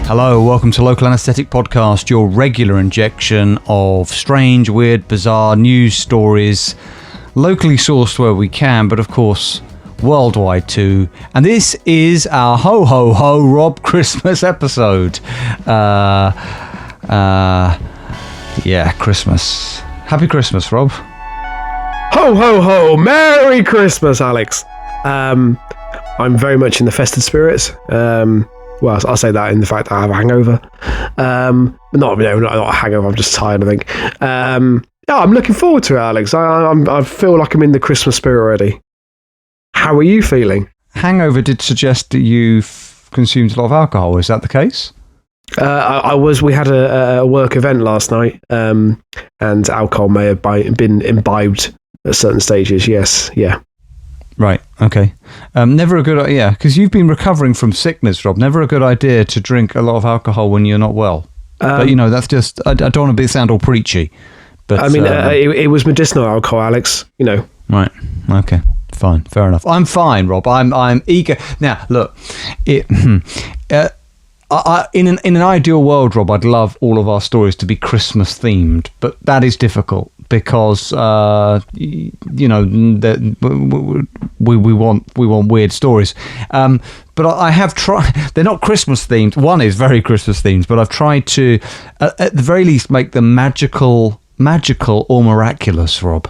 Hello, welcome to Local Anesthetic Podcast, your regular injection of strange, weird, bizarre news stories, locally sourced where we can, but of course, worldwide too. And this is our Ho Ho Ho Rob Christmas episode. Yeah, Christmas. Happy Christmas, Rob. Ho ho ho! Merry Christmas, Alex. I'm very much in the festive spirits. Well, I'll say that in the fact that I have a hangover. Not a hangover. I'm just tired, I think. Yeah, I'm looking forward to it, Alex. I feel like I'm in the Christmas spirit already. How are you feeling? Hangover did suggest that you've consumed a lot of alcohol. Is that the case? We had a work event last night, and alcohol may have been imbibed at certain stages. Yes, yeah. Right, okay. Never a good idea, because you've been recovering from sickness, Rob. Never a good idea to drink a lot of alcohol when you're not well. But, that's just, I don't want to sound all preachy. But I mean, it was medicinal alcohol, Alex, Right, okay, fine, fair enough. I'm fine, Rob. I'm eager. Now, look, in an ideal world, Rob, I'd love all of our stories to be Christmas themed, but that is difficult because we want weird stories. But I have tried. They're not Christmas themed. One is very Christmas themed, but I've tried to, at the very least, make them magical or miraculous, Rob.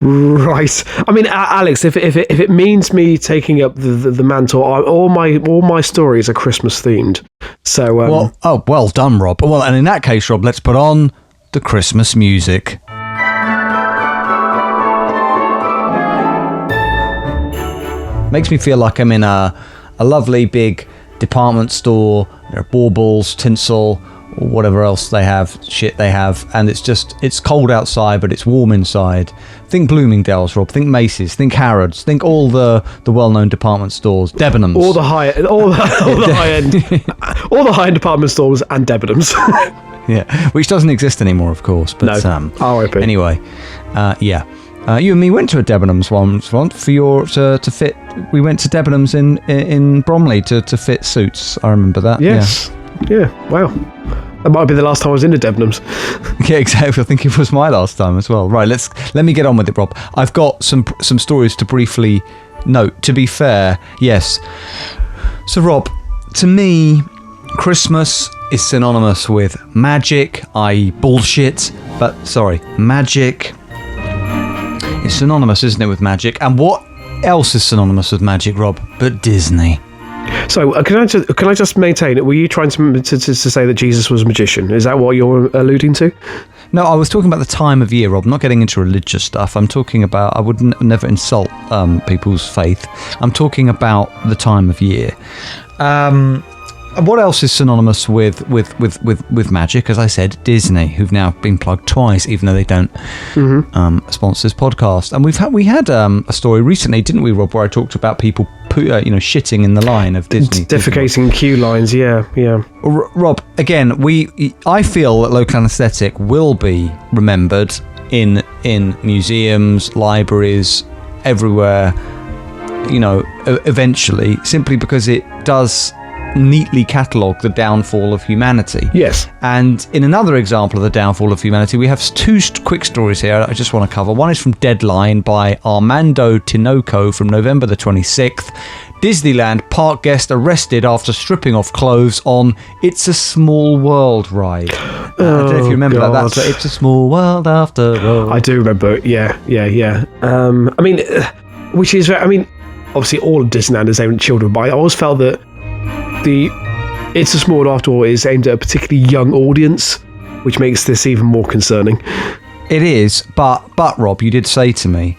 Right. I mean, Alex, if it means me taking up the mantle, all my stories are Christmas themed. So well done, Rob. Well, and in that case, Rob, let's put on the Christmas music. Makes me feel like I'm in a lovely big department store. There are baubles, tinsel, or whatever else they have, and it's cold outside, but it's warm inside. Think Bloomingdale's, Rob. Think Macy's. Think Harrods. Think all the well-known department stores. Debenhams. All the high-end department stores and Debenhams. Yeah, which doesn't exist anymore, of course. But no. RIP. Anyway, yeah. You and me went to a Debenhams once for your to fit. We went to Debenhams in Bromley to fit suits. I remember that. Yes. Yeah. Wow. That might be the last time I was in a Debenhams. Yeah, exactly. I think it was my last time as well. Right. Let me get on with it, Rob. I've got some stories to briefly note. To be fair, yes. So, Rob, to me, Christmas is synonymous with magic, i.e., bullshit. But sorry, magic. It's synonymous, isn't it, with magic? And what else is synonymous with magic, Rob, but Disney? So, can I just maintain? Were you trying to say that Jesus was a magician? Is that what you're alluding to? No, I was talking about the time of year, Rob. I'm not getting into religious stuff. I'm talking about, I would never insult people's faith. I'm talking about the time of year. What else is synonymous with magic? As I said, Disney, who've now been plugged twice, even though they don't sponsor this podcast. And we had a story recently, didn't we, Rob, where I talked about people shitting in the line of Disney. Defecating queue lines, yeah. Rob, again, I feel that Local Anesthetic will be remembered in museums, libraries, everywhere, eventually, simply because it does neatly catalogue the downfall of humanity. Yes. And in another example of the downfall of humanity, we have two quick stories here I just want to cover. One is from Deadline by Armando Tinoco from November the 26th. Disneyland park guest arrested after stripping off clothes on It's a Small World ride. I don't know if you remember that. That's It's a Small World After All. I do remember it. Yeah. I mean, obviously all of Disneyland is aimed at children, but I always felt that It's a Small World After All is aimed at a particularly young audience, which makes this even more concerning. It is, but Rob, you did say to me,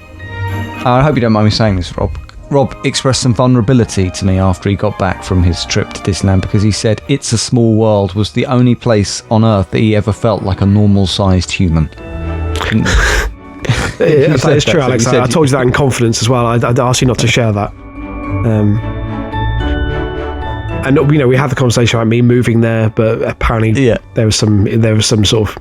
I hope you don't mind me saying this, Rob expressed some vulnerability to me after he got back from his trip to Disneyland, because he said It's a Small World was the only place on Earth that he ever felt like a normal-sized human. That is true, Alex. I told you that in confidence as well. I'd ask you not to share that. And we had the conversation about me moving there, but apparently there was some sort of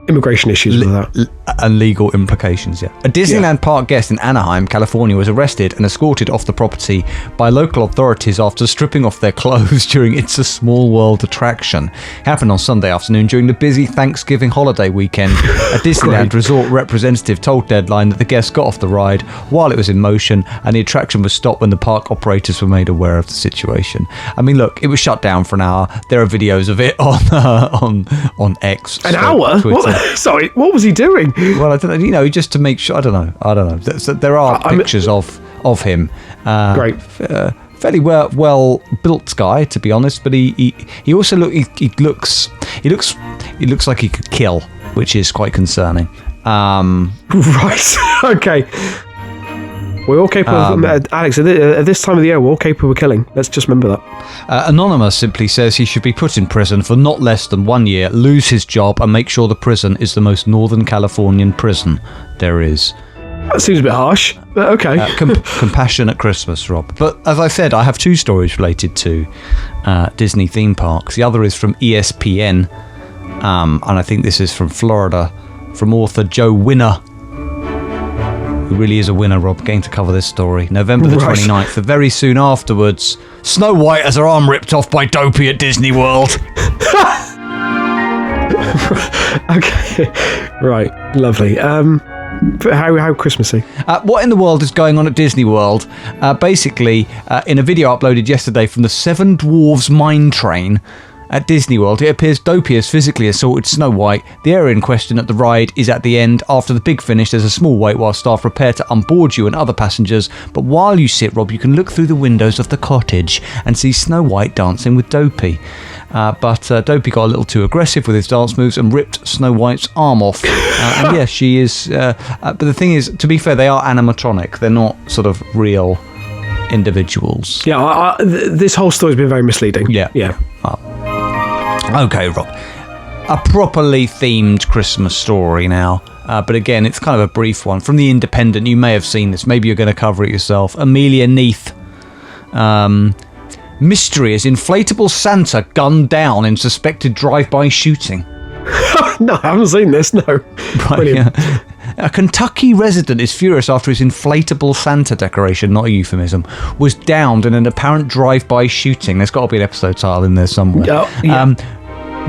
immigration issues with that and legal implications. Yeah, a Disneyland park guest in Anaheim, California, was arrested and escorted off the property by local authorities after stripping off their clothes during It's a Small World attraction. It happened on Sunday afternoon during the busy Thanksgiving holiday weekend. A Disneyland resort representative told Deadline that the guest got off the ride while it was in motion, and the attraction was stopped when the park operators were made aware of the situation. I mean, look, it was shut down for an hour. There are videos of it on X. An hour? Sorry, what was he doing? Well, I don't know. Just to make sure. I don't know. There are pictures of him. Great. Fairly well built guy, to be honest. But he also looks like he could kill, which is quite concerning. Right. Okay. We're all capable of, Alex, at this time of the year, we're all capable of killing. Let's just remember that. Anonymous simply says he should be put in prison for not less than 1 year, lose his job, and make sure the prison is the most Northern Californian prison there is. That seems a bit harsh, but okay. Compassion at Christmas, Rob. But as I said, I have two stories related to Disney theme parks. The other is from ESPN, and I think this is from Florida, from author Joe Winner, who really is a winner, Rob, getting to cover this story. November the 29th, so very soon afterwards, Snow White has her arm ripped off by Dopey at Disney World. Okay, right, lovely. How Christmassy? What in the world is going on at Disney World? Basically, in a video uploaded yesterday from the Seven Dwarfs Mine Train at Disney World, it appears Dopey has physically assaulted Snow White. The area in question at the ride is at the end. After the big finish, there's a small wait while staff prepare to onboard you and other passengers. But while you sit, Rob, you can look through the windows of the cottage and see Snow White dancing with Dopey. But Dopey got a little too aggressive with his dance moves and ripped Snow White's arm off. And yes, she is... but the thing is, to be fair, they are animatronic. They're not sort of real individuals. Yeah, this whole story's been very misleading. Yeah. Okay, Rob. A properly themed Christmas story now. But again, it's kind of a brief one. From The Independent, you may have seen this. Maybe you're going to cover it yourself. Amelia Neath. Mystery as inflatable Santa gunned down in suspected drive-by shooting. No, I haven't seen this, no. Right, brilliant. Yeah. A Kentucky resident is furious after his inflatable Santa decoration, not a euphemism, was downed in an apparent drive-by shooting. There's got to be an episode title in there somewhere. Yeah.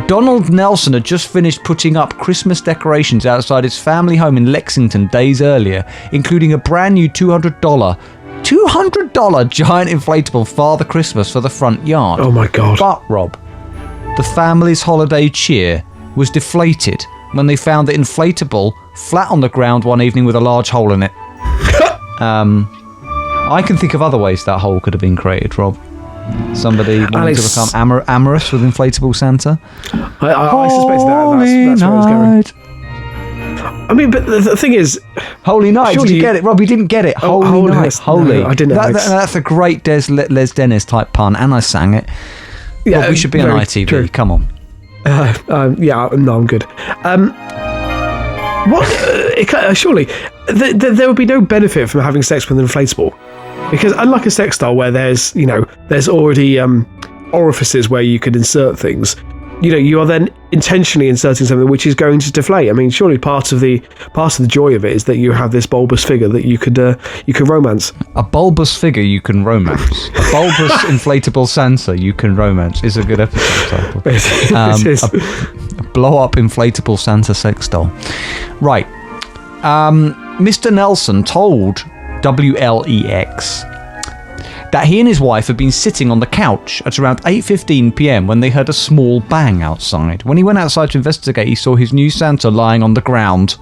Donald Nelson had just finished putting up Christmas decorations outside his family home in Lexington days earlier, including a brand new $200 giant inflatable Father Christmas for the front yard. Oh my God. But, Rob, the family's holiday cheer was deflated when they found the inflatable flat on the ground one evening with a large hole in it. I can think of other ways that hole could have been created, Rob. Somebody wanting to become amorous with inflatable Santa. I suspect that's where it was going. I mean, but the thing is... Holy Night, did you get it? Rob, you didn't get it. Holy Night. Holy. No, I didn't. That's a great Les Dennis type pun, and I sang it. Yeah, Rob, we should be on ITV. True. Come on. Yeah, no, I'm good. Surely there would be no benefit from having sex with an inflatable, because unlike a sex doll where there's already orifices where you could insert things, you are then intentionally inserting something which is going to deflate. I mean, surely part of the joy of it is that you have this bulbous figure that you could romance. A bulbous figure you can romance. A bulbous inflatable Santa you can romance is a good episode title. It is. A blow-up inflatable Santa sex doll. Right. Mr. Nelson told WLEX that he and his wife had been sitting on the couch at around 8:15 p.m. when they heard a small bang outside. When he went outside to investigate, he saw his new Santa lying on the ground.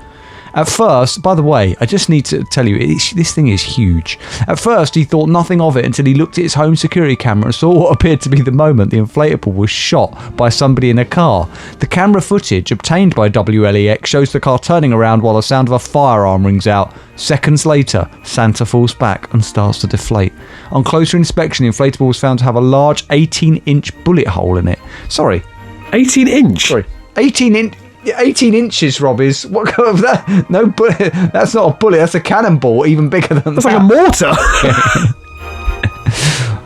At first, by the way, I just need to tell you, this thing is huge. At first, he thought nothing of it until he looked at his home security camera and saw what appeared to be the moment the inflatable was shot by somebody in a car. The camera footage obtained by WLEX shows the car turning around while the sound of a firearm rings out. Seconds later, Santa falls back and starts to deflate. On closer inspection, the inflatable was found to have a large 18-inch bullet hole in it. Sorry. 18-inch? Sorry. 18 inches, Rob, is what kind of that? No bullet. That's not a bullet. That's a cannonball, even bigger than that. That's like a mortar.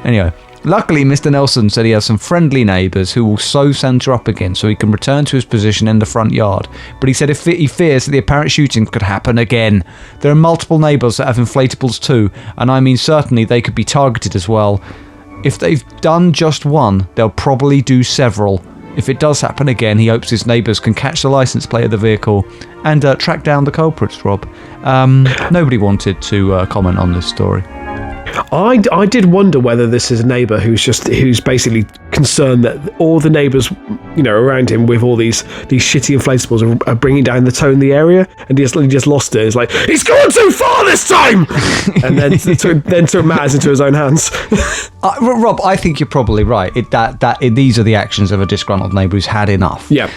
Anyway, Luckily, Mr. Nelson said he has some friendly neighbours who will sew Santa up again so he can return to his position in the front yard. But he said he fears that the apparent shooting could happen again. There are multiple neighbours that have inflatables too, and I mean certainly they could be targeted as well. If they've done just one, they'll probably do several. If it does happen again, he hopes his neighbours can catch the licence plate of the vehicle and track down the culprits, Rob. Nobody wanted to comment on this story. I did wonder whether this is a neighbour who's basically concerned that all the neighbours, around him with all these shitty inflatables are bringing down the tone in the area, and he just lost it. It's like, he's gone too far this time, and then took matters into his own hands. Rob, I think you're probably right. These are the actions of a disgruntled neighbour who's had enough. Yeah.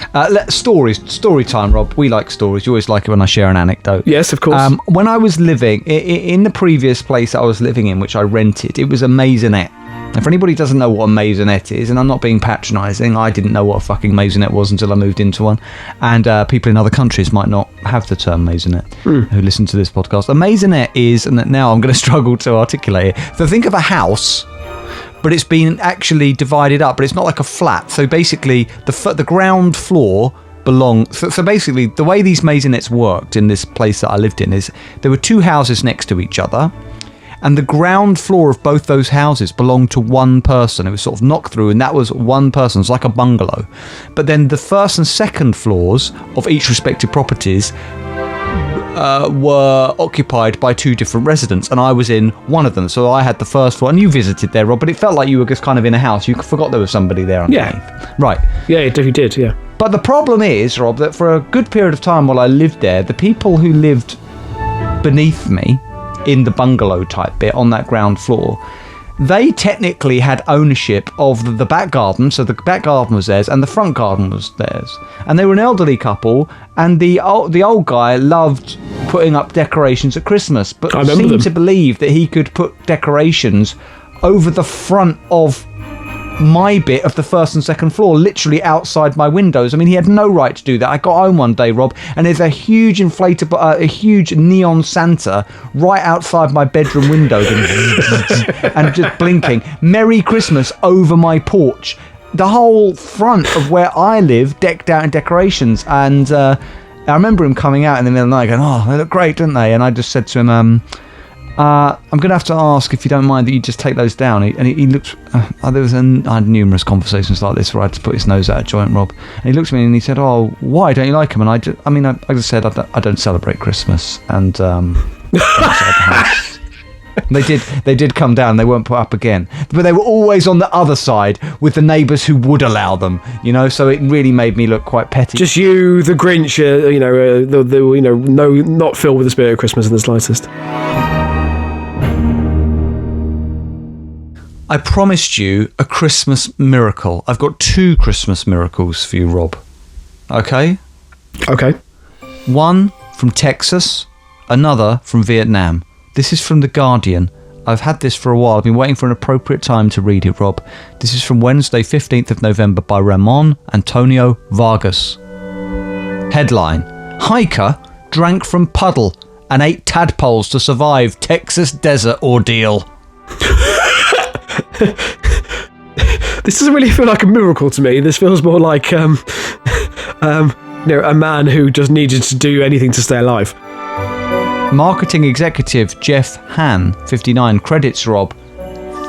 Story time, Rob. We like stories. You always like it when I share an anecdote. Yes, of course. When I was living in the previous place I was living in, which I rented, it was a maisonette. And for anybody who doesn't know what a maisonette is, and I'm not being patronising, I didn't know what a fucking maisonette was until I moved into one. And people in other countries might not have the term maisonette who listen to this podcast. A maisonette is, and now I'm going to struggle to articulate it. So think of a house, but it's been actually divided up, but it's not like a flat. So basically, the ground floor belongs. So basically, the way these maisonettes worked in this place that I lived in is there were two houses next to each other. And the ground floor of both those houses belonged to one person. It was sort of knocked through, and that was one person. It's like a bungalow. But then the first and second floors of each respective properties were occupied by two different residents, and I was in one of them. So I had the first floor, and you visited there, Rob, but it felt like you were just kind of in a house. You forgot there was somebody there underneath. Yeah. Right. Yeah, you did, yeah. But the problem is, Rob, that for a good period of time while I lived there, the people who lived beneath me in the bungalow type bit on that ground floor, they technically had ownership of the back garden. So the back garden was theirs and the front garden was theirs, and they were an elderly couple, and the old guy loved putting up decorations at Christmas, but seemed to believe that he could put decorations over the front of my bit of the first and second floor, literally outside my windows. I mean, he had no right to do that. I got home one day, Rob, and there's a huge inflatable, a huge neon Santa right outside my bedroom window and just blinking Merry Christmas over my porch. The whole front of where I live decked out in decorations, and I remember him coming out in the middle of the night going, "Oh, they look great, don't they?" And I just said to him, I'm going to have to ask if you don't mind that you just take those down. He looked. I had numerous conversations like this where I had to put his nose out of joint, Rob. And he looked at me and he said, "Oh, why don't you like them?" And I just said, I don't celebrate Christmas. And they did come down. They weren't put up again, but they were always on the other side with the neighbours who would allow them. So it really made me look quite petty. Just you, the Grinch, not filled with the spirit of Christmas in the slightest. I promised you a Christmas miracle. I've got 2 Christmas miracles for you, Rob. Okay? Okay. One from Texas, another from Vietnam. This is from The Guardian. I've had this for a while. I've been waiting for an appropriate time to read it, Rob. This is from Wednesday, 15th of November by Ramon Antonio Vargas. Headline: Hiker drank from puddle and ate tadpoles to survive Texas desert ordeal. This doesn't really feel like a miracle to me. This feels more like a man who just needed to do anything to stay alive. Marketing executive Jeff Han, 59, credits Rob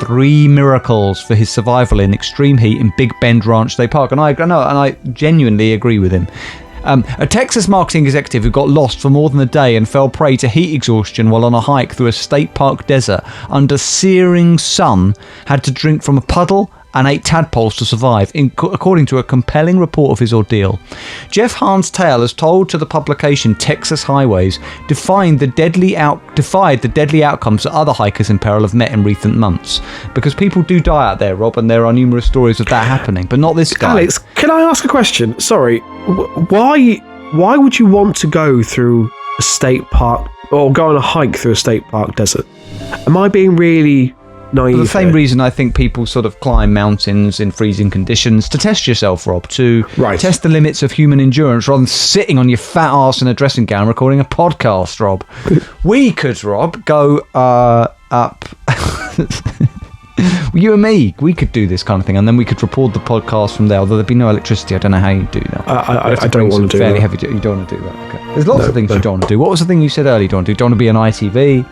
3 miracles for his survival in extreme heat in Big Bend Ranch State Park, and I genuinely agree with him. A Texas marketing executive who got lost for more than a day and fell prey to heat exhaustion while on a hike through a state park desert under searing sun had to drink from a puddle and ate tadpoles to survive, according to a compelling report of his ordeal. Jeff Hahn's tale, as told to the publication Texas Highways, defied the deadly outcomes that other hikers in peril have met in recent months. Because people do die out there, Rob, and there are numerous stories of that happening, but not this guy. Alex, can I ask a question? Sorry, why would you want to go through a state park or go on a hike through a state park desert? Am I being really naive? For the same reason I think people sort of climb mountains in freezing conditions, to test yourself, Rob, to test the limits of human endurance rather than sitting on your fat arse in a dressing gown recording a podcast, Rob. We could, Rob, go up You and me, we could do this kind of thing, and then we could record the podcast from there, although there'd be no electricity. I don't know how you do that. I don't want to do that. Heavy, you don't want to do that. Okay. There's lots of things you don't want to do. What was the thing you said earlier you don't want to do? Don't want to be on ITV.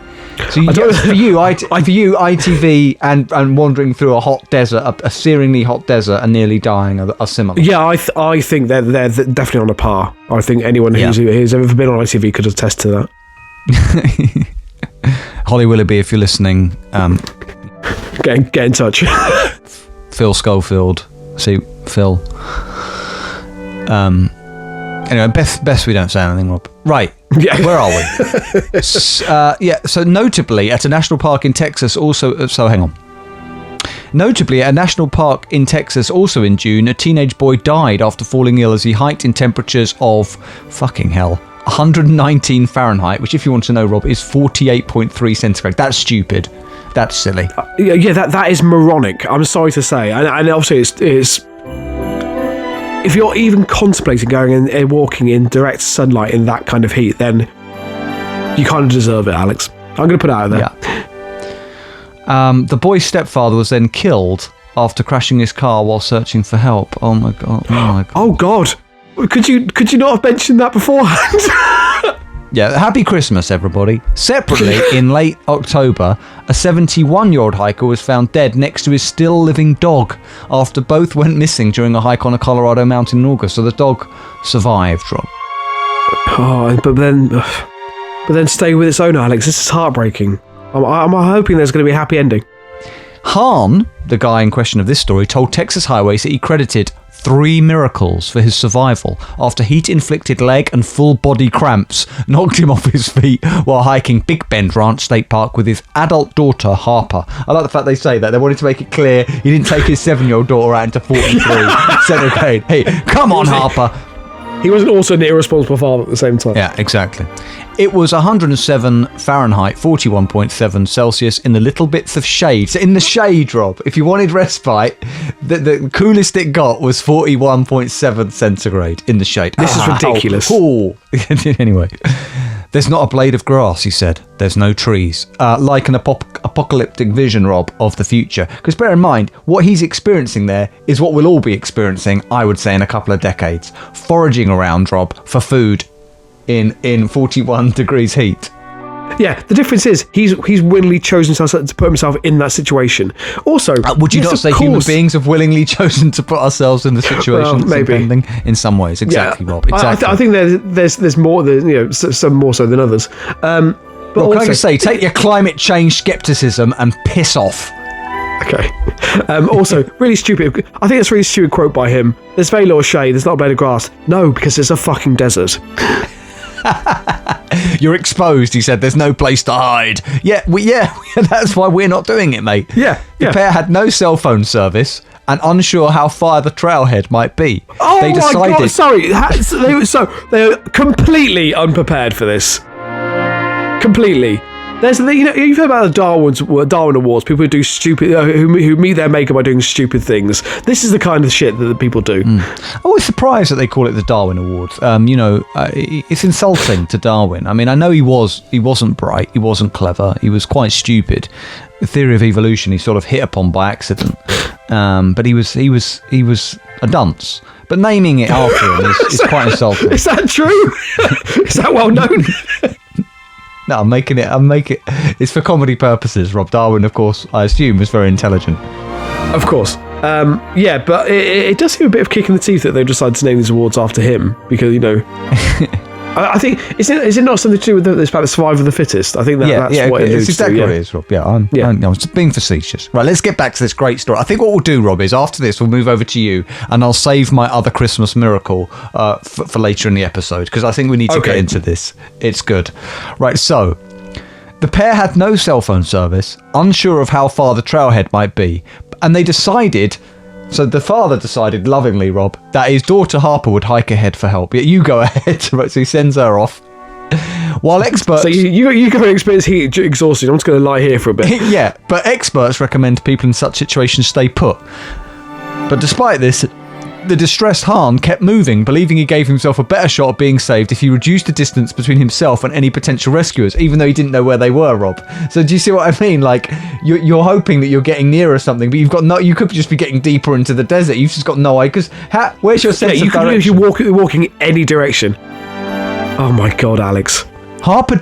So for you, ITV and wandering through a hot desert, a searingly hot desert, and nearly dying are similar. Yeah, I think they're definitely on a par. I think anyone who's ever been on ITV could attest to that. Holly Willoughby, if you're listening, get in touch. Phil Schofield. See, Phil. Anyway, best we don't say anything, Rob. Right. Yeah. Where are we? So notably, at a national park in Texas also... So hang on. Notably, at a national park in Texas also in June, a teenage boy died after falling ill as he hiked in temperatures of... fucking hell. 119 Fahrenheit, which, if you want to know, Rob, is 48.3 centigrade. That's stupid. That's silly. That is moronic. I'm sorry to say. And obviously it's if you're even contemplating going and walking in direct sunlight in that kind of heat, then you kind of deserve it, Alex. I'm going to put it out there. Yeah. The boy's stepfather was then killed after crashing his car while searching for help. Oh my god. Oh god. Could you not have mentioned that beforehand? Yeah, happy Christmas, everybody. Separately, in late October, a 71-year-old hiker was found dead next to his still living dog after both went missing during a hike on a Colorado mountain in August. So the dog survived, Rob. Oh, but then stay with its owner, Alex. This is heartbreaking. I'm hoping there's going to be a happy ending. Hahn, the guy in question of this story, told Texas Highways that he credited 3 miracles for his survival after heat-inflicted leg and full-body cramps knocked him off his feet while hiking Big Bend Ranch State Park with his adult daughter, Harper. I like the fact they say that. They wanted to make it clear he didn't take his 7-year-old daughter out into 43 centigrade. Hey, come on, Harper. He wasn't also an irresponsible father at the same time. Yeah, exactly. It was 107 Fahrenheit, 41.7 Celsius in the little bits of shade. So in the shade, Rob, if you wanted respite, the coolest it got was 41.7 centigrade in the shade. This is ridiculous. Cool. Anyway, there's not a blade of grass, he said. There's no trees. Like an apocalyptic vision, Rob, of the future. Because bear in mind, what he's experiencing there is what we'll all be experiencing, I would say, in a couple of decades. Foraging around, Rob, for food in 41 degrees heat. Yeah, the difference is he's willingly chosen to put himself in that situation. Also, would you not say human beings have willingly chosen to put ourselves in the situation? Well, maybe in some ways, exactly, yeah. Rob. Exactly. I think there's more, some more so than others. But well, can I just say, take your climate change skepticism and piss off. Okay. Also, really stupid. I think it's a really stupid quote by him. There's very little shade. There's not a blade of grass. No, because it's a fucking desert. You're exposed, he said. There's no place to hide. Yeah, that's why we're not doing it, mate. Yeah. The pair had no cell phone service and unsure how far the trailhead might be. Oh my god! Sorry, they were completely unprepared for this. Completely. You've heard about the Darwin Awards. People who do stupid, who meet their maker by doing stupid things. This is the kind of shit that people do. I'm always surprised that they call it the Darwin Awards. It's insulting to Darwin. I mean, I know he wasn't bright, he wasn't clever, he was quite stupid. The theory of evolution he sort of hit upon by accident, but he was a dunce. But naming it after him is quite insulting. Is that true? Is that well known? No, I'm making it. It's for comedy purposes. Rob Darwin, of course, I assume, was very intelligent. Of course. Yeah, but it does seem a bit of kick in the teeth that they've decided to name these awards after him because, I think, is it not something to do with this about the survival of the fittest? I think that's what it is. It's exactly what it is, Rob. I'm being facetious. Right, let's get back to this great story. I think what we'll do, Rob, is after this, we'll move over to you and I'll save my other Christmas miracle for later in the episode because I think we need to get into this. It's good. Right, so the pair had no cell phone service, unsure of how far the trailhead might be, and they decided... So the father decided lovingly, Rob, that his daughter Harper would hike ahead for help. Yeah, you go ahead. Right, so he sends her off. While experts... So you go and experience heat exhaustion. I'm just going to lie here for a bit. Yeah, but experts recommend people in such situations stay put. But despite this, The distressed Han kept moving, believing he gave himself a better shot of being saved if he reduced the distance between himself and any potential rescuers, even though he didn't know where they were, Rob. So do you see what I mean? Like, you're hoping that you're getting nearer something, but you could just be getting deeper into the desert. You've just got no idea, because where's your sense of direction? You could be walking any direction. Oh my God, Alex. Harper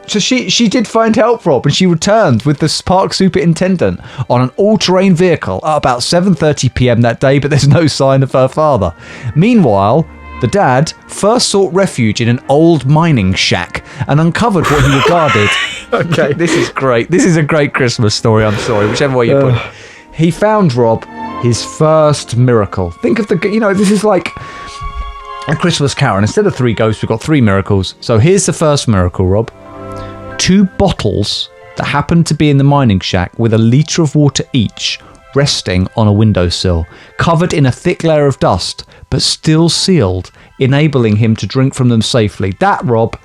she did find help, Rob, and she returned with the park superintendent on an all-terrain vehicle at about 7:30 p.m. that day, but there's no sign of her father. Meanwhile, the dad first sought refuge in an old mining shack and uncovered what he regarded... Okay. This is great. This is a great Christmas story, I'm sorry, whichever way you put it. He found, Rob, his first miracle. Think of this is like... A Christmas Carol. Instead of 3 ghosts, we've got 3 miracles. So here's the first miracle, Rob. 2 bottles that happened to be in the mining shack with a litre of water each resting on a windowsill, covered in a thick layer of dust, but still sealed, enabling him to drink from them safely. That, Rob,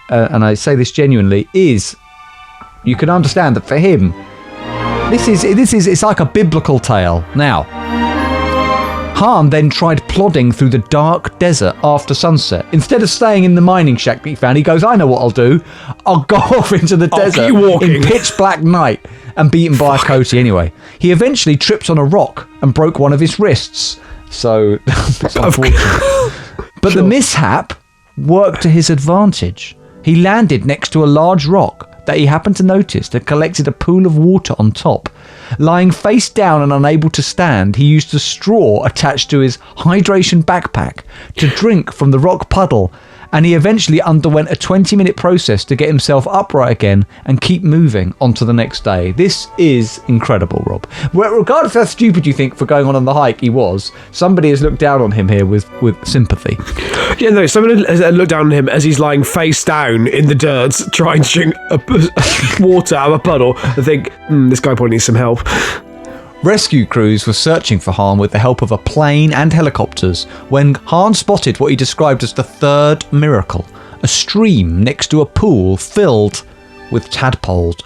and I say this genuinely, you can understand that for him, it's like a biblical tale. Now, Han then tried plodding through the dark desert after sunset. Instead of staying in the mining shack that he found, he goes, I know what I'll do. I'll go off into the desert in pitch black night and beaten by a coyote anyway. He eventually tripped on a rock and broke one of his wrists. So, it's unfortunate. But the mishap worked to his advantage. He landed next to a large rock that he happened to notice that collected a pool of water on top. Lying face down and unable to stand, he used a straw attached to his hydration backpack to drink from the rock puddle, and he eventually underwent a 20-minute process to get himself upright again and keep moving on to the next day. This is incredible, Rob. Regardless of how stupid you think for going on the hike he was, somebody has looked down on him here with sympathy. Yeah, no, someone has looked down on him as he's lying face down in the dirt trying to drink water out of a puddle and think, this guy probably needs some help. Rescue crews were searching for Han with the help of a plane and helicopters when Han spotted what he described as the third miracle, a stream next to a pool filled with tadpoles.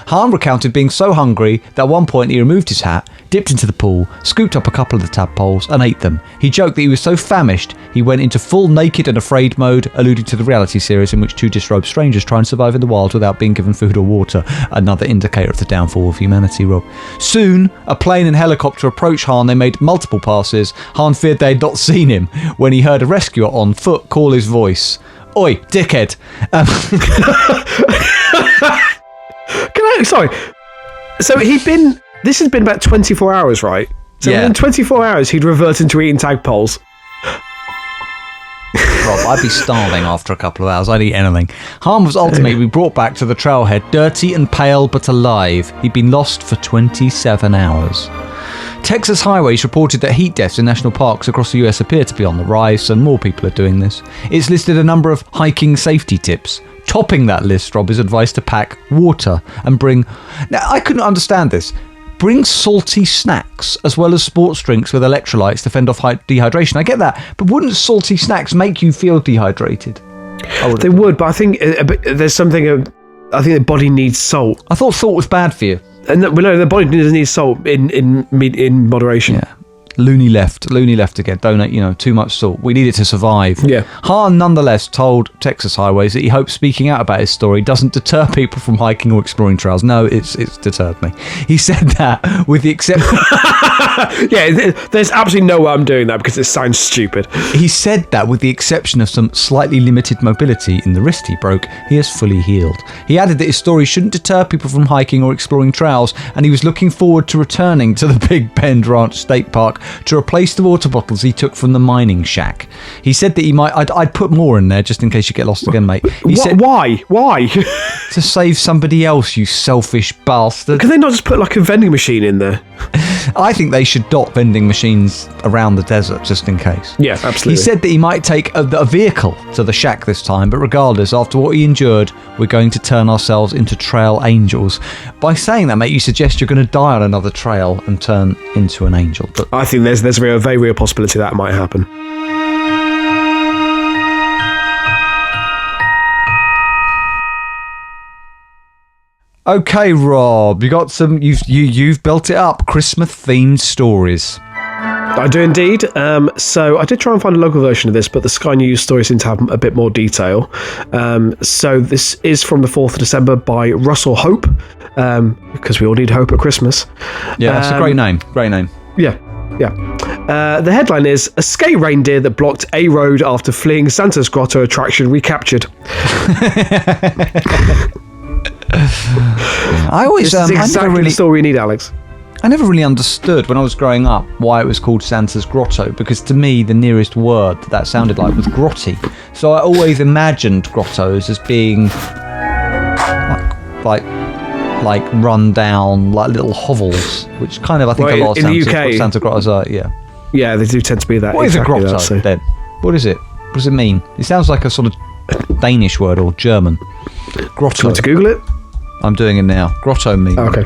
Han recounted being so hungry that at one point he removed his hat, dipped into the pool, scooped up a couple of the tadpoles and ate them. He joked that he was so famished he went into full naked and afraid mode, alluding to the reality series in which 2 disrobed strangers try and survive in the wild without being given food or water, another indicator of the downfall of humanity, Rob. Soon, a plane and helicopter approached Han. They made multiple passes. Han feared they had not seen him when he heard a rescuer on foot call his voice. Oi, dickhead. Sorry. So this has been about 24 hours, right? So in 24 hours, he'd revert into eating tadpoles. Rob, I'd be starving after a couple of hours. I'd eat anything. Han was ultimately brought back to the trailhead, dirty and pale but alive. He'd been lost for 27 hours. Texas highways reported that heat deaths in national parks across the US appear to be on the rise, and more people are doing this. It's listed a number of hiking safety tips. Topping that list, Rob, is advice to pack water and bring... Now, I couldn't understand this. Bring salty snacks as well as sports drinks with electrolytes to fend off dehydration. I get that, but wouldn't salty snacks make you feel dehydrated? They would, but I think there's something... I think the body needs salt. I thought salt was bad for you. And the body doesn't need salt in moderation. Yeah. Loony left again. Don't eat, too much salt. We need it to survive. Yeah. Han nonetheless told Texas Highways that he hopes speaking out about his story doesn't deter people from hiking or exploring trails. No, it's deterred me. He said that with the exception... Yeah, there's absolutely no way I'm doing that because it sounds stupid. He said that with the exception of some slightly limited mobility in the wrist he broke, he is fully healed. He added that his story shouldn't deter people from hiking or exploring trails, and he was looking forward to returning to the Big Bend Ranch State Park to replace the water bottles he took from the mining shack. He said that he might... I'd put more in there just in case you get lost again, mate. He said, why? To save somebody else, you selfish bastard. Can they not just put like a vending machine in there? I think they should dot vending machines around the desert just in case. Yeah, absolutely. He said that he might take a vehicle to the shack this time, but regardless, after what he endured, we're going to turn ourselves into trail angels. By saying that, mate, you suggest you're going to die on another trail and turn into an angel. But I think there's a very real possibility that might happen. Okay, Rob, you got some. You've built it up. Christmas themed stories. I do indeed. So I did try and find a local version of this, but the Sky News story seemed to have a bit more detail. So this is from the 4th of December by Russell Hope, because we all need hope at Christmas. Yeah, that's a great name. Great name. Yeah. The headline is Escape Reindeer that blocked a road after fleeing Santa's Grotto attraction recaptured. I always This is exactly the story you need, Alex. I never really understood when I was growing up why it was called Santa's Grotto, because to me the nearest word that sounded like was grotty. So I always imagined grottos as being like run down, like little hovels, which kind of I think a lot of Santa grottos are. Yeah, they do tend to be that. What is a grotto then? What is it? What does it mean? It sounds like a sort of Danish word or German. Grotto. Do you want to Google it? I'm doing it now. Grotto means. Okay.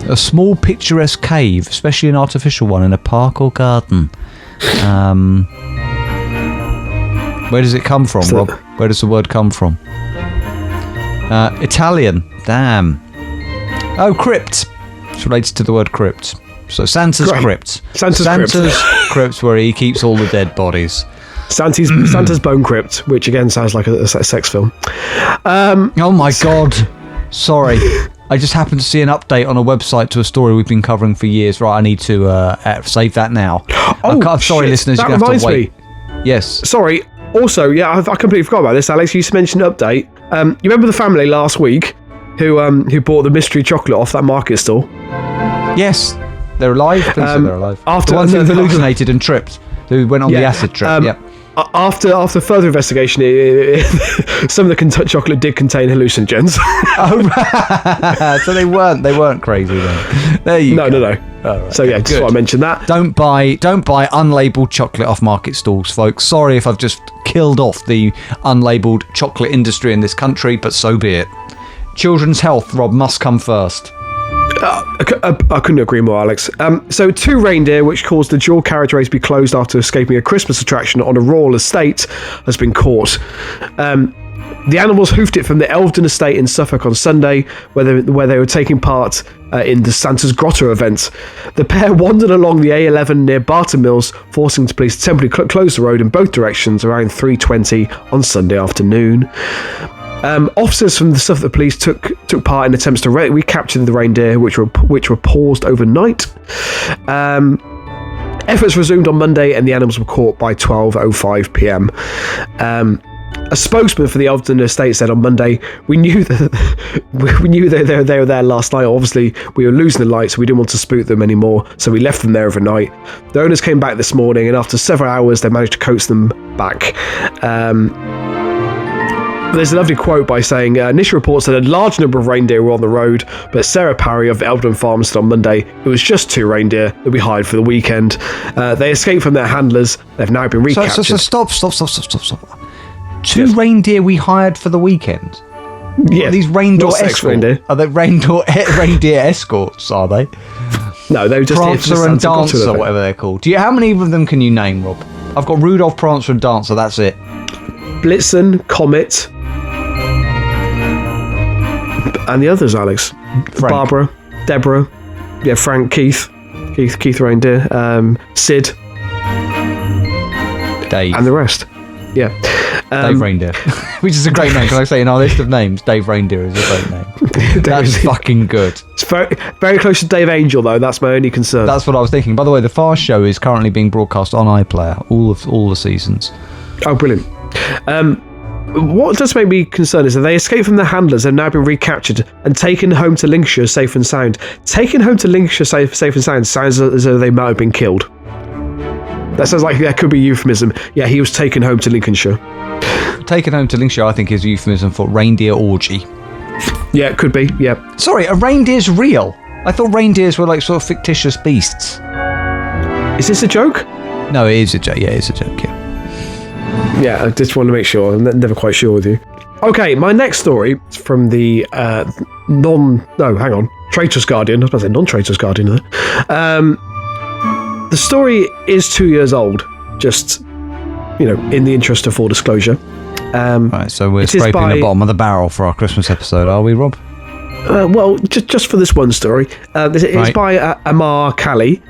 A small picturesque cave, especially an artificial one in a park or garden. Where does it come from, Rob? Where does the word come from? Italian. Damn. Oh, crypt. It's related to the word crypt. So Santa's crypt. Santa's crypt where he keeps all the dead bodies. Santa's Bone Crypt, which again sounds like a sex film. Oh my God. Sorry. I just happened to see an update on a website to a story we've been covering for years. Right, I need to save that now. Oh, sorry, shit. listeners, that you're going to have to wait. Me. Yes. Sorry. Also, yeah, I completely forgot about this, Alex. You used to mention an update. You remember the family last week who bought the mystery chocolate off that market stall? Yes. They're alive? I think so, they're alive. After the ones who hallucinated and tripped, who went on the acid trip, After further investigation, some of the chocolate did contain hallucinogens. So they weren't crazy then. There you go. No. Right, so yeah, just thought I mentioned that. Don't buy unlabelled chocolate off market stalls, folks. Sorry if I've just killed off the unlabelled chocolate industry in this country, but so be it. Children's health, Rob, must come first. I couldn't agree more, Alex. So 2 reindeer, which caused the dual carriageway to be closed after escaping a Christmas attraction on a rural estate, has been caught. The animals hoofed it from the Elvedon estate in Suffolk on Sunday, where they were taking part in the Santa's Grotto event. The pair wandered along the A11 near Barton Mills, forcing the police to temporarily close the road in both directions around 3:20 on Sunday afternoon. Officers from the Suffolk Police took part in attempts to recapture the reindeer, which were paused overnight. Efforts resumed on Monday, and the animals were caught by 12:05 p.m. A spokesman for the Elvedon estate said on Monday, "We knew that they were there last night. Obviously, we were losing the lights, so we didn't want to spook them anymore, so we left them there overnight. The owners came back this morning, and after several hours, they managed to coax them back." There's a lovely quote by saying, initial reports said a large number of reindeer were on the road, but Sarah Parry of Elvedon Farm said on Monday it was just 2 reindeer that we hired for the weekend. They escaped from their handlers. They've now been recaptured. So stop. 2 reindeer we hired for the weekend? Yeah. Are these reindeer escorts? Reindeer. Are they reindeer escorts, are they? No, they were just Prancer and Dancer, or whatever they're called. How many of them can you name, Rob? I've got Rudolph, Prancer and Dancer, that's it. Blitzen, Comet, and the others, Alex. Frank. Barbara, Deborah, Frank, Keith Reindeer, Sid, Dave, and the rest. Dave Reindeer, which is a great name. Can I say in our list of names, Dave Reindeer is a great name. That's fucking good. It's very, very close to Dave Angel, though. That's my only concern. That's what I was thinking. By the way, the Fast Show is currently being broadcast on iPlayer, all the seasons. Oh, brilliant. What does make me concerned is that they escaped from their handlers. They've now been recaptured and taken home to Lincolnshire safe and sound. Taken home to Lincolnshire safe and sound sounds as though they might have been killed. That sounds like that could be a euphemism. Yeah, he was taken home to Lincolnshire. Taken home to Lincolnshire, I think, is a euphemism for reindeer orgy. Yeah, it could be, yeah. Sorry, a reindeer's real? I thought reindeers were like sort of fictitious beasts. Is this a joke? No, it is a joke. Yeah, it's a joke, yeah. Yeah, I just want to make sure. I'm never quite sure with you. Okay, my next story is from the Traitor's Guardian. I was about to say non-Traitor's Guardian. The story is 2 years old, just, in the interest of full disclosure. Right, so we're scraping the bottom of the barrel for our Christmas episode, are we, Rob? Well, just for this one story, it's by Amar Kali.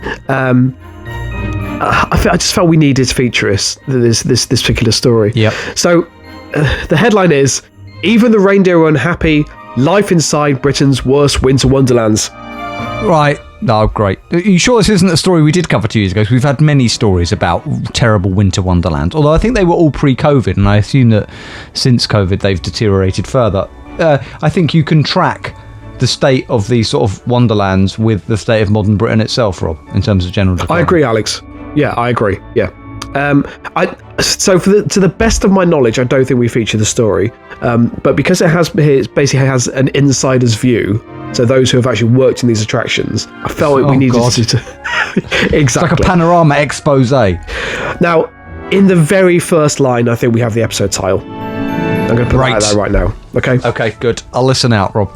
I just felt we needed to feature this particular story. Yep. So the headline is, "Even the reindeer are unhappy. Life inside Britain's worst winter wonderlands." Right. Oh, great. Are you sure this isn't a story we did cover 2 years ago? Because we've had many stories about terrible winter wonderlands. Although I think they were all pre-COVID, and I assume that since COVID they've deteriorated further. I think you can track the state of these sort of wonderlands with the state of modern Britain itself, Rob, in terms of general decline. I agree, Alex. Yeah, I agree. Yeah. So to the best of my knowledge, I don't think we feature the story, but because it basically has an insider's view, so those who have actually worked in these attractions, I felt we needed to exactly. It's like a panorama expose. Now, in the very first line, I think we have the episode title. I'm going to put that out there right now. Okay. Okay, good. I'll listen out, Rob.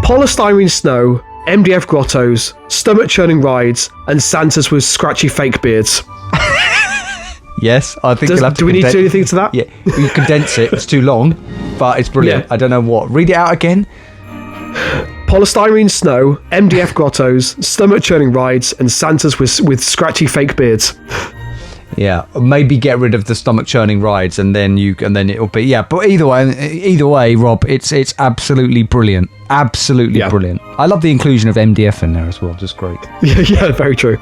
Polystyrene snow, MDF grottos, stomach-churning rides, and Santas with scratchy fake beards. Yes, I think you'll have to. Do we need to do anything to that? Yeah, you condense it. It's too long, but it's brilliant. Yeah. I don't know what. Read it out again. Polystyrene snow, MDF grottos, stomach-churning rides, and Santas with scratchy fake beards. Yeah, maybe get rid of the stomach-churning rides, and then it'll be But either way, Rob, it's absolutely brilliant. Absolutely brilliant. I love the inclusion of MDF in there as well. Just great. Yeah, very true.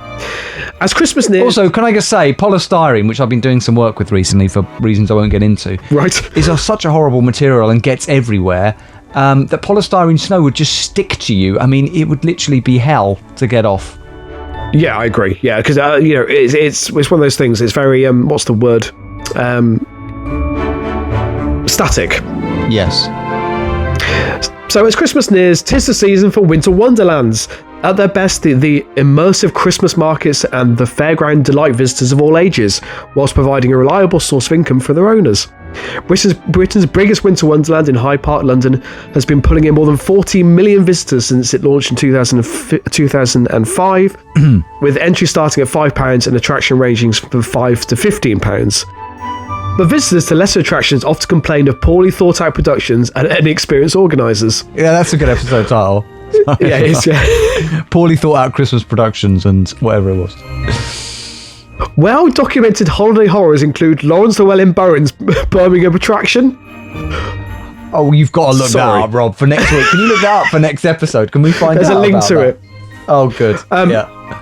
As Christmas nears... Also, can I just say, polystyrene, which I've been doing some work with recently for reasons I won't get into, is such a horrible material and gets everywhere, that polystyrene snow would just stick to you. I mean, it would literally be hell to get off. Yeah, I agree. Yeah, because it's one of those things. It's very what's the word? Static. Yes. So as Christmas nears, 'tis the season for winter wonderlands. At their best, the immersive Christmas markets and the fairground delight visitors of all ages, whilst providing a reliable source of income for their owners. Britain's biggest winter wonderland in Hyde Park, London, has been pulling in more than 40 million visitors since it launched in 2005, with entry starting at £5 and attraction ranging from £5 to £15. But visitors to lesser attractions often complain of poorly thought out productions and inexperienced organisers. Yeah, that's a good episode title. Yeah, it is, yeah. Poorly thought out Christmas productions and whatever it was. Well-documented holiday horrors include Lawrence Llewellyn-Bowen's Birmingham attraction. Oh, you've got to look that up, Rob, for next week. Can you look that up for next episode? Can we find There's out a link about to that? it. Oh, good.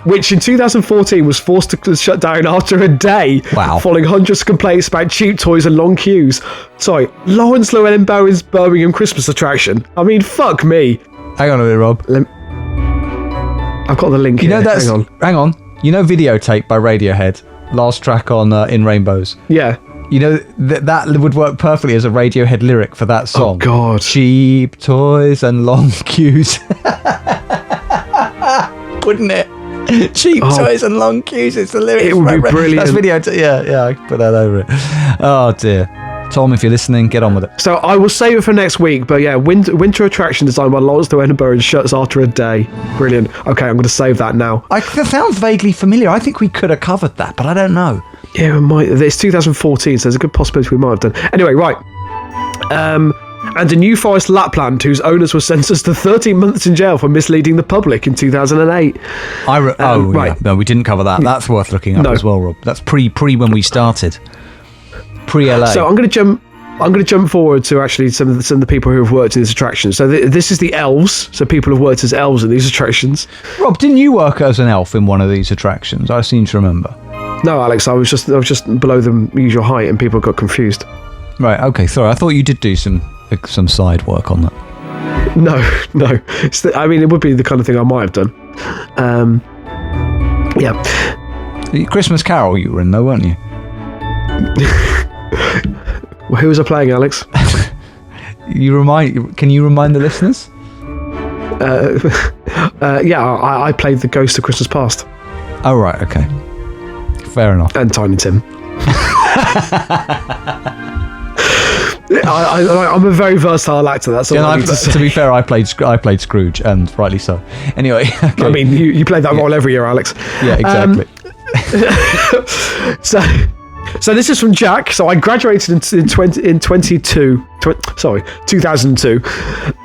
Which in 2014 was forced to shut down after a day. Wow. Following hundreds of complaints about cheap toys and long queues. Sorry, Lawrence Llewellyn-Bowen's Birmingham Christmas attraction. I mean, fuck me. Hang on a minute, Rob. I've got the link here. Hang on. You know Videotape by Radiohead? Last track on In Rainbows. Yeah. You know, that would work perfectly as a Radiohead lyric for that song. Oh, God. Cheap toys and long queues. Wouldn't it? Cheap toys and long queues. It's the lyrics. It would be brilliant. That's Videotape. Yeah, I can put that over it. Oh, dear. Tom, if you're listening, get on with it. So I will save it for next week, but yeah, winter attraction designed by Lawrence Llewellyn-Bowen shuts after a day. Brilliant. Okay, I'm going to save that now. That sounds vaguely familiar. I think we could have covered that, but I don't know. Yeah, we might. It's 2014, so there's a good possibility we might have done. Anyway, right. And a New Forest Lapland, whose owners were sentenced to 13 months in jail for misleading the public in 2008. Right. Yeah. No, we didn't cover that. That's worth looking up as well, Rob. That's pre when we started. Pre-LA. So I'm going to jump forward to actually some of the people who have worked in these attractions. So this is the elves. So people have worked as elves in these attractions. Rob, didn't you work as an elf in one of these attractions? I seem to remember. No, Alex, I was just below the usual height, and people got confused. Right. Okay. Sorry. I thought you did do some side work on that. No. I mean, it would be the kind of thing I might have done. Yeah. Christmas Carol you were in, though, weren't you? Well, who was I playing, Alex? Can you remind the listeners? I played the Ghost of Christmas Past. Oh, right, okay. Fair enough. And Tiny Tim. I'm a very versatile actor. That's all I need to say. To be fair, I played Scrooge, and rightly so. Anyway, okay. I mean, you play that role every year, Alex. Yeah, exactly. So So this is from Jack. So I graduated in 2002,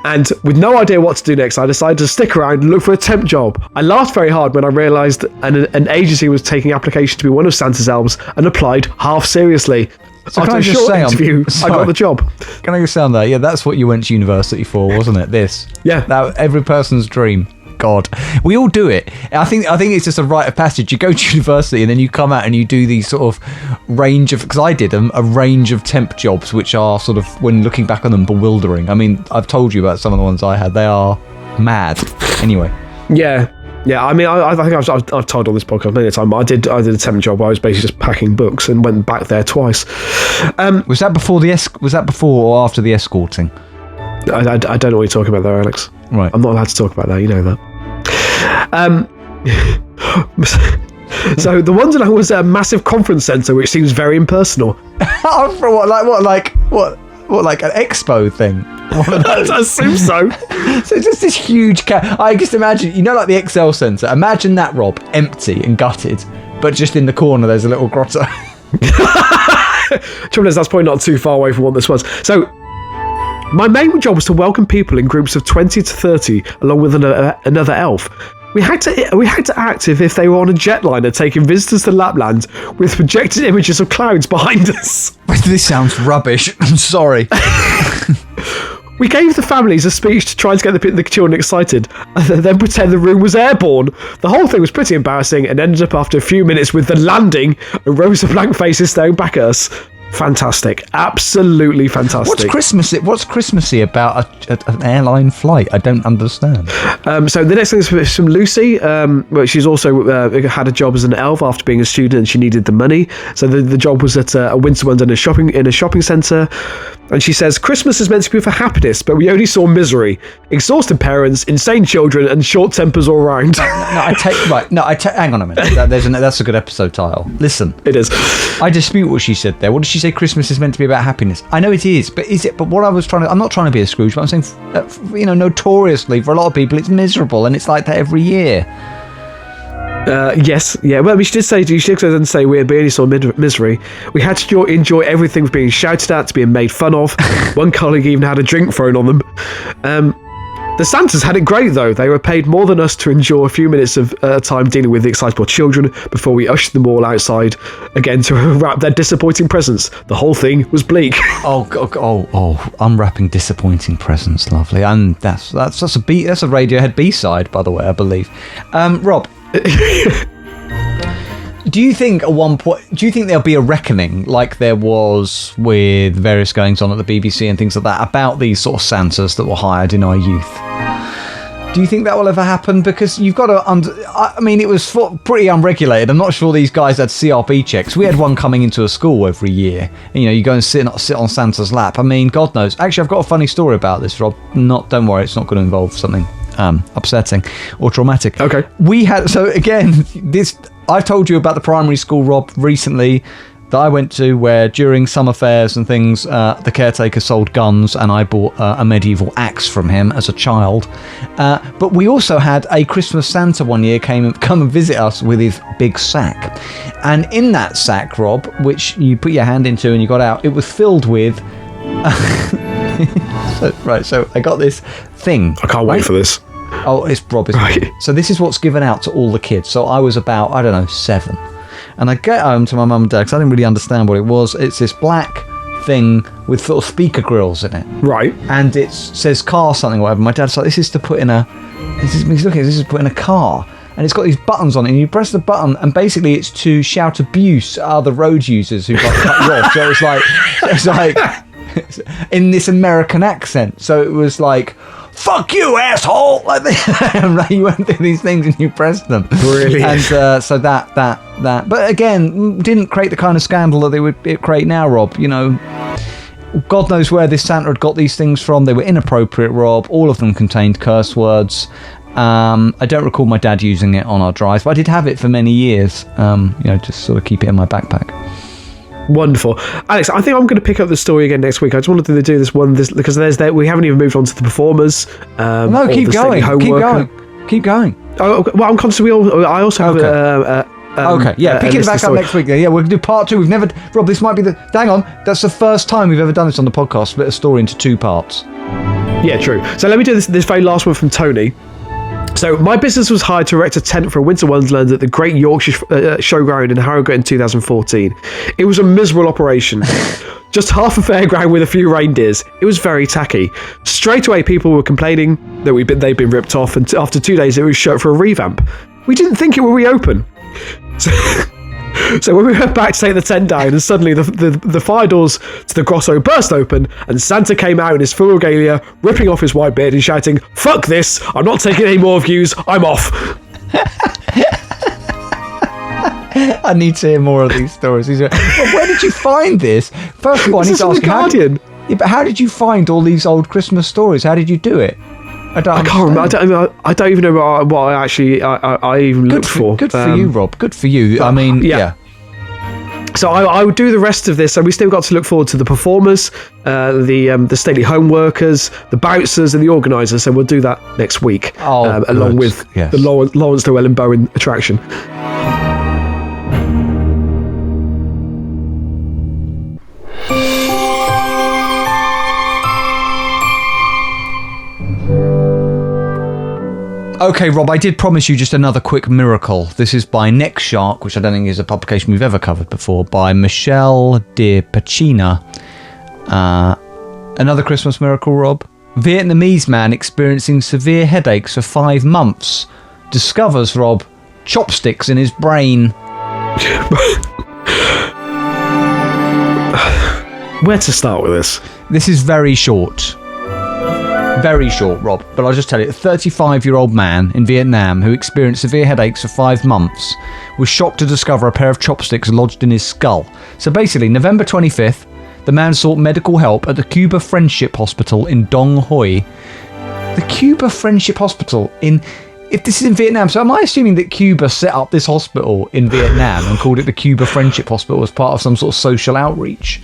and with no idea what to do next, I decided to stick around and look for a temp job. I laughed very hard when I realised an agency was taking applications to be one of Santa's elves and applied half seriously. So After a short interview, I got the job. Can I just say on that? Yeah, that's what you went to university for, wasn't it? This. Yeah. That every person's dream. God, we all do it. I think it's just a rite of passage. You go to university and then you come out and you do these sort of range of, because I did them, a range of temp jobs, which are sort of, when looking back on them, bewildering. I mean, I've told you about some of the ones I had. They are mad. Anyway. Yeah. I mean, I think I've told on this podcast many times. I did a temp job. I was basically just packing books and went back there twice. Was that before or after the escorting? I don't know what you're talking about there, Alex. Right. I'm not allowed to talk about that. You know that. So the one that was a massive conference centre, which seems very impersonal. For what? Like an expo thing? I assume so. So just this huge I just imagine, like the Excel Centre. Imagine that, Rob, empty and gutted, but just in the corner there's a little grotto. Trouble is, that's probably not too far away from what this was. So my main job was to welcome people in groups of 20 to 30, along with another elf. We had to act if they were on a jetliner taking visitors to Lapland with projected images of clouds behind us. This sounds rubbish. I'm sorry. We gave the families a speech to try and get the children excited, and then pretend the room was airborne. The whole thing was pretty embarrassing and ended up after a few minutes with the landing and rows of blank faces staring back at us. Fantastic. Absolutely fantastic. What's Christmassy about an airline flight? I don't understand. So the next thing is from Lucy. She's also had a job as an elf after being a student, and she needed the money. So the job was at a winter wonderland in a shopping centre. And she says, Christmas is meant to be for happiness, but we only saw misery. Exhausted parents, insane children, and short tempers all round. Hang on a minute. That's a good episode title. Listen. It is. I dispute what she said there. What did she say? Christmas is meant to be about happiness. I know it is, but is it? But what I was I'm not trying to be a Scrooge, but I'm saying, notoriously, for a lot of people, it's miserable, and it's like that every year. Yes, yeah. Well, she did say we only saw misery. We had to enjoy everything from being shouted at to being made fun of. One colleague even had a drink thrown on them. The Santas had it great, though. They were paid more than us to enjoy a few minutes of time dealing with the excitable children before we ushered them all outside again to unwrap their disappointing presents. The whole thing was bleak. Unwrapping disappointing presents, lovely. And that's a Radiohead B-side, by the way, I believe. Rob. Do you think there'll be a reckoning like there was with various goings on at the BBC and things like that about these sort of Santas that were hired in our youth? Do you think that will ever happen? Because you've got to it was pretty unregulated. I'm not sure these guys had CRB checks. We had one coming into a school every year. And, you go and sit on Santa's lap. I mean, God knows. Actually, I've got a funny story about this, Rob. Don't worry, it's not going to involve something upsetting or traumatic. Okay. I told you about the primary school, Rob, recently that I went to, where during summer fairs and things, the caretaker sold guns, and I bought a medieval axe from him as a child. But we also had a Christmas Santa one year come and visit us with his big sack. And in that sack, Rob, which you put your hand into and you got out, it was filled with... So I got this thing. I can't wait for this. Oh, it's Rob. Right. So this is what's given out to all the kids. So I was about, 7. And I get home to my mum and dad because I didn't really understand what it was. It's this black thing with sort of speaker grills in it. Right. And it says car something or whatever. My dad's like, this is to put in a car. And it's got these buttons on it. And you press the button and basically it's to shout abuse at other road users who've got cut you off. So it's like in this American accent. So it was like, fuck you, asshole! Like you went through these things and you pressed them. Brilliant. And so that. But again, didn't create the kind of scandal that they would create now, Rob. God knows where this Santa had got these things from. They were inappropriate, Rob. All of them contained curse words. I don't recall my dad using it on our drive, but I did have it for many years. Just sort of keep it in my backpack. Wonderful. Alex, I think I'm going to pick up the story again next week. I just wanted to do this because we haven't even moved on to the performers. No, keep going. Keep going. Oh, well, I'm conscious I also have Okay, yeah, picking it back up next week. Yeah, we'll do part 2. We've never... Rob, this might be the... Hang on. That's the first time we've ever done this on the podcast, split a story into 2 parts. Yeah, true. So let me do this very last one from Tony. So, my business was hired to erect a tent for a winter wonderland at the Great Yorkshire Showground in Harrogate in 2014. It was a miserable operation. Just half a fairground with a few reindeers. It was very tacky. Straight away, people were complaining that they'd been ripped off, and after 2 days, it was shut for a revamp. We didn't think it would reopen. So when we went back to take the tent down, and suddenly the fire doors to the grotto burst open, and Santa came out in his full regalia, ripping off his white beard and shouting, "Fuck this! I'm not taking any more views. I'm off." I need to hear more of these stories. Well, where did you find this? First of all, I need to ask you, Guardian. But how did you find all these old Christmas stories? How did you do it? I can't remember. I don't even know what I even looked for. Good for you, Rob. Good for you. I mean, yeah. So I would do the rest of this. So we still got to look forward to the performers, the stately home workers, the bouncers, and the organisers. So we'll do that next week, along with the Lawrence Llewellyn Bowen attraction. Okay, Rob, I did promise you just another quick miracle. This is by Neck Shark, which I don't think is a publication we've ever covered before, by Michelle de Pacina. Another Christmas miracle, Rob. Vietnamese man experiencing severe headaches for 5 months discovers, Rob, chopsticks in his brain. Where to start with this? This is very short. Very short, Rob, but I'll just tell you. A 35-year-old man in Vietnam who experienced severe headaches for 5 months was shocked to discover a pair of chopsticks lodged in his skull. So basically, November 25th, the man sought medical help at the Cuba Friendship Hospital in Dong Hoi. The Cuba Friendship Hospital if this is in Vietnam, so am I assuming that Cuba set up this hospital in Vietnam and called it the Cuba Friendship Hospital as part of some sort of social outreach?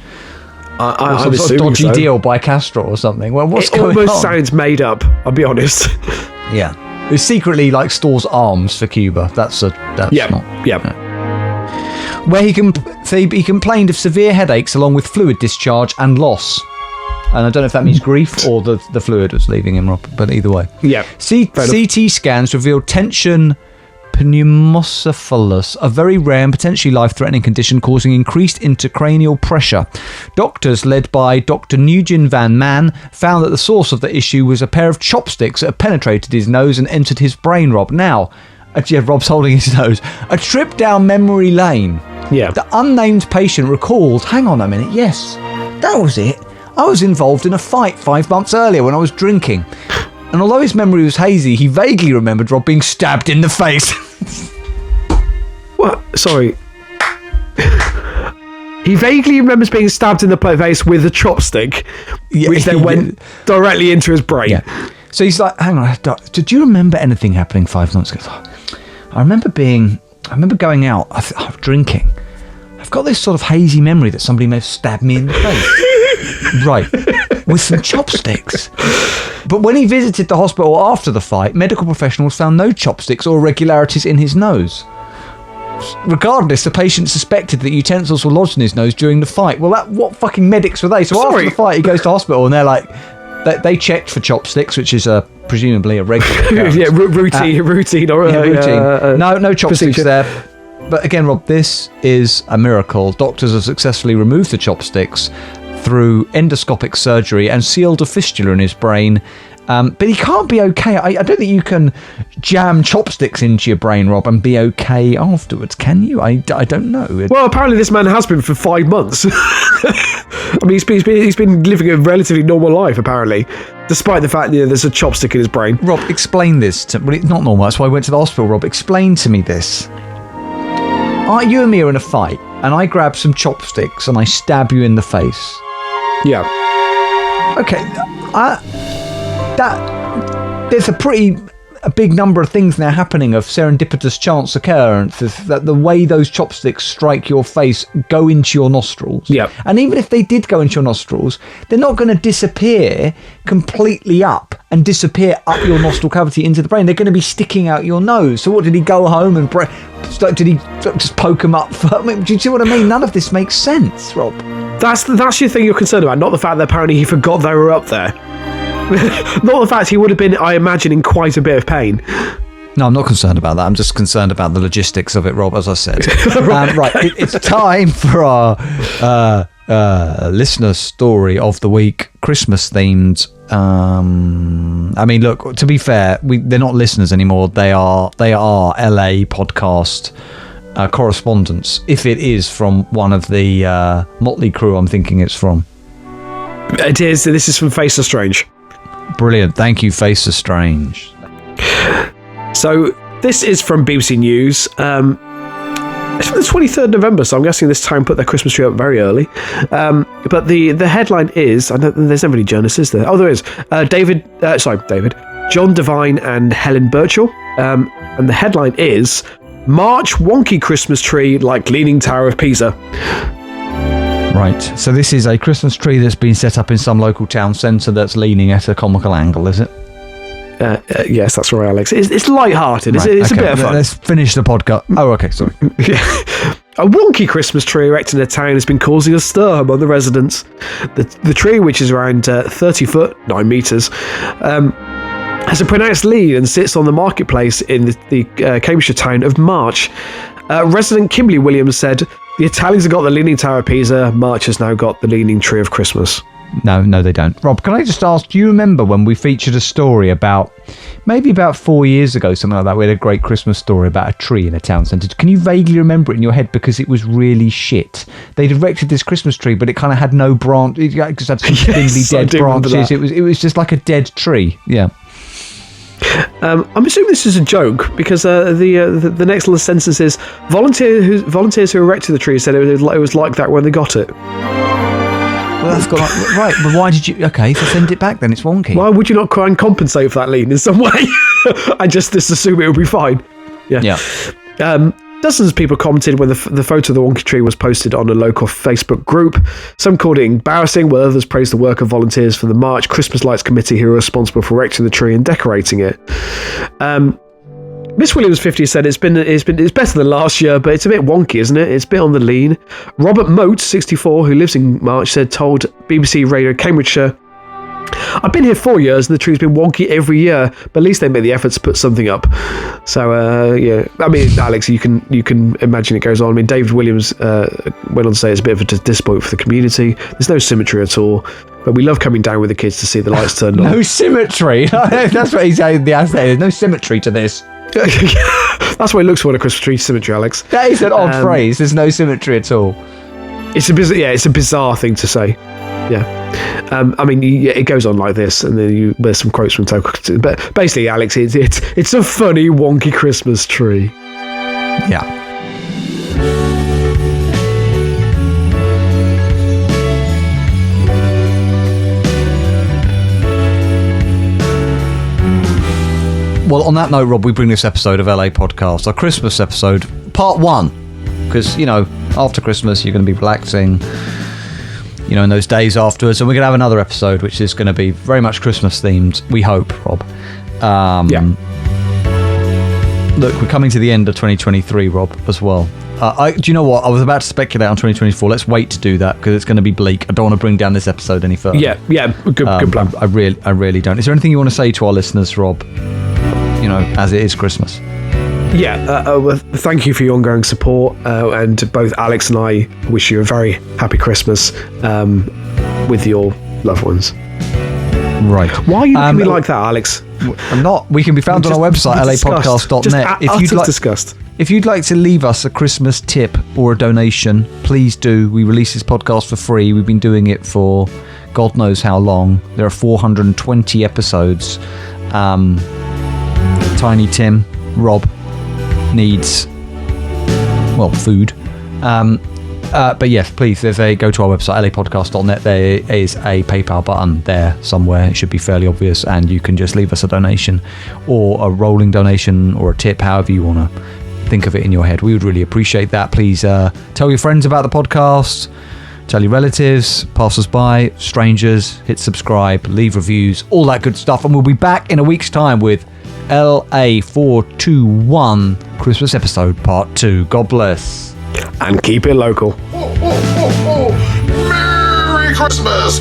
I'm some sort of dodgy deal by Castro or something. Well, what's going on? It almost sounds made up, I'll be honest. Yeah. It secretly stores arms for Cuba. That's not. Yeah. Where he complained of severe headaches along with fluid discharge and loss. And I don't know if that means grief or the fluid was leaving him, Rob, but either way. Yeah. CT scans revealed tension pneumocephalus, a very rare and potentially life-threatening condition causing increased intracranial pressure. Doctors, led by Dr. Nguyen Van Man, found that the source of the issue was a pair of chopsticks that had penetrated his nose and entered his brain, Rob. Now, Rob's holding his nose. A trip down memory lane. Yeah. The unnamed patient recalled, hang on a minute, yes, that was it. I was involved in a fight 5 months earlier when I was drinking. And although his memory was hazy, he vaguely remembered Rob being stabbed in the face. What? Sorry. He vaguely remembers being stabbed in the face with a chopstick, which then went directly into his brain. Yeah. So he's like, hang on, did you remember anything happening 5 months ago? I remember going out, I was drinking. I've got this sort of hazy memory that somebody may have stabbed me in the face. Right. With some chopsticks. But when he visited the hospital after the fight, medical professionals found no chopsticks or irregularities in his nose. Regardless, the patient suspected that utensils were lodged in his nose during the fight. Well, what fucking medics were they? So after the fight, he goes to hospital and they're like, they checked for chopsticks, which is presumably a regular routine. Routine. No chopsticks procedure there. But again, Rob, this is a miracle. Doctors have successfully removed the chopsticks through endoscopic surgery and sealed a fistula in his brain. But he can't be okay. I don't think you can jam chopsticks into your brain, Rob, and be okay afterwards, can you? I don't know. Well, apparently this man has been for 5 months. I mean, he's been living a relatively normal life, apparently, despite the fact that there's a chopstick in his brain. Rob, explain this to me. Well, it's not normal. That's why I went to the hospital, Rob. Explain to me this. You and me are in a fight, and I grab some chopsticks and I stab you in the face. Yeah. Okay. There's a pretty a big number of things now happening of serendipitous chance occurrences, that the way those chopsticks strike your face go into your nostrils. Yep. And even if they did go into your nostrils, they're not going to disappear completely up and disappear up your nostril cavity into the brain. They're going to be sticking out your nose. So what, did he go home and did he just poke them up? Do you see what I mean? None of this makes sense, Rob. That's your thing you're concerned about, not the fact that apparently he forgot they were up there. Not the fact he would have been, I imagine, in quite a bit of pain. No, I'm not concerned about that. I'm just concerned about the logistics of it, Rob, as I said. It's time for our listener story of the week, Christmas themed. I mean, look, to be fair, they're not listeners anymore. They are LAPodcast correspondents, if it is from one of the motley crew I'm thinking it's from. It is. This is from Face of Strange. Brilliant. Thank you, Face of Strange. So this is from BBC News. It's from the 23rd of November, so I'm guessing this town put their Christmas tree up very early. But the headline is, I don't, there's never any journalists, is there? Oh, there is. David, John Devine and Helen Birchall. And the headline is, March wonky Christmas tree like Leaning Tower of Pisa. Right, so this is a Christmas tree that's been set up in some local town centre that's leaning at a comical angle, is it? Yes, that's right, Alex. It's light-hearted. Right, it's a bit of fun. Let's finish the podcast. Oh, okay, sorry. A wonky Christmas tree erected in a town has been causing a stir among the residents. The tree, which is around 30 foot, 9 metres, has a pronounced lean and sits on the marketplace in the Cambridgeshire town of March. Resident Kimberly Williams said, the Italians have got the Leaning Tower of Pisa, March has now got the Leaning Tree of Christmas. No, they don't. Rob, can I just ask, do you remember when we featured a story about 4 years ago, something like that, we had a great Christmas story about a tree in a town centre? Can you vaguely remember it in your head? Because it was really shit. They'd erected this Christmas tree, but it kind of had no branch. It just had some thinly dead branches. It was just like a dead tree. Yeah. I'm assuming this is a joke because the next little sentence is volunteers who erected the tree said it was like that when they got it. Well, that's got right. But why did you? Okay, so send it back then. It's wonky. Why would you not try and compensate for that lean in some way? I just assume it would be fine. Yeah. Dozens of people commented when the photo of the wonky tree was posted on a local Facebook group. Some called it embarrassing, while others praised the work of volunteers from the March Christmas Lights Committee who are responsible for erecting the tree and decorating it. Miss Williams 50 said it's better than last year, but it's a bit wonky, isn't it? It's a bit on the lean. Robert Moat, 64, who lives in March, told BBC Radio Cambridgeshire, I've been here 4 years and the tree's been wonky every year, but at least they make the effort to put something up. So, yeah. I mean, Alex, you can imagine it goes on. I mean, David Williams went on to say it's a bit of a disappointment for the community. There's no symmetry at all, but we love coming down with the kids to see the lights turned on. No symmetry? That's what he's saying. There's no symmetry to this. That's what it looks for in a Christmas tree, symmetry, Alex. That is an odd phrase. There's no symmetry at all. It's a bizarre thing to say. Yeah. I mean, it goes on like this, and then there's some quotes from Token. But basically, Alex, it's a funny, wonky Christmas tree. Yeah. Well, on that note, Rob, we bring this episode of LA Podcast, our Christmas episode, part 1, because, after Christmas, you're going to be relaxing, in those days afterwards, and we're going to have another episode, which is going to be very much Christmas themed, we hope, Rob. Yeah. Look, we're coming to the end of 2023, Rob, as well. Do you know what? I was about to speculate on 2024. Let's wait to do that, because it's going to be bleak. I don't want to bring down this episode any further. Yeah, good plan. I really don't. Is there anything you want to say to our listeners, Rob? As it is Christmas. Yeah, thank you for your ongoing support, and both Alex and I wish you a very happy Christmas with your loved ones. Right. Why are you looking at me like that, Alex? I'm not. We can be found on our website, lapodcast.net. If you'd like to leave us a Christmas tip or a donation, please do. We release this podcast for free. We've been doing it for God knows how long. There are 420 episodes. Tiny Tim, Rob, needs, food. But yes, please, go to our website, LAPodcast.net. There is a PayPal button there somewhere. It should be fairly obvious, and you can just leave us a donation or a rolling donation or a tip, however you want to think of it in your head. We would really appreciate that. Please tell your friends about the podcast, tell your relatives, passers-by, strangers, hit subscribe, leave reviews, all that good stuff. And we'll be back in a week's time with LA421 Christmas episode part 2. God bless. And keep it local. Merry Christmas!